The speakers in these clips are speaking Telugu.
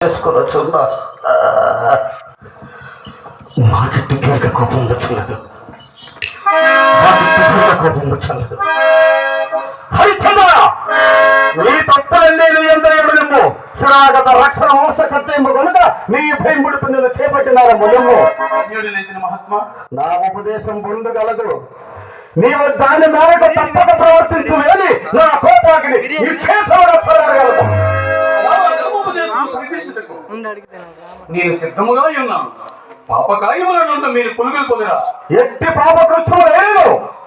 చేసుకోవచ్చున్నా మాకు టిక్లర్గా కోపం వచ్చలేదు, కోపం వచ్చలేదు. నీ తప్పలన్నీ నీ ఎంతయుడు నిమ్ము శరాగత రక్షణ వంశకర్తెంబు కనుక నీ భయముడి పిల్లలు చేపట్టినార ముయమ్ము. మహాత్మా నా ఉపదేశం పొందగలదు, నీవు దాని మేరకు తప్పక ప్రవర్తించువేని నా కోపాగ్ని విశేషగలదు. నేను సిద్ధముగా ఉన్నాను. పాపకాయములను మీరు పులుగులు పొందిరా. ఎట్టి పాప కృత్యము లేదు,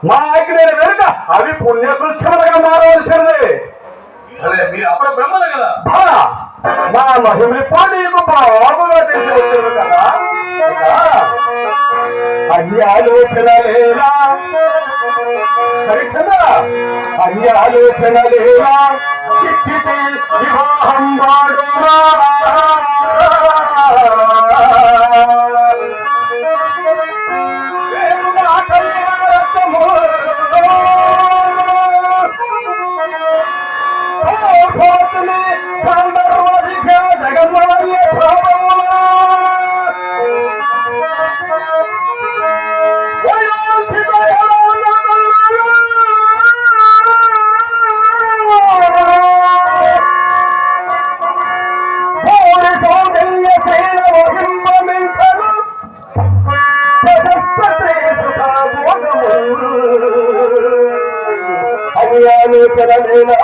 మా అగ్ని వెనుక అవి పుణ్యకృత్యములుగా మారవలసినది. అదే మీరు అప్పుడు బ్రహ్మలు కదా, మా మహిమని నీకు బాగుగా తెలిసి వచ్చారు కదా. అన్యాలోచన లేదా పరీక్షనా, అన్యాలోచన లేదా ఇచ్చితే వివాహం వాడురా. అన్యాలోచన లేదా,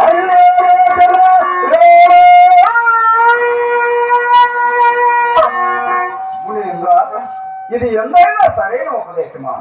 అన్యాలోచన లేదా, ఇది ఎందైనా సరైన ఉపదేశమా?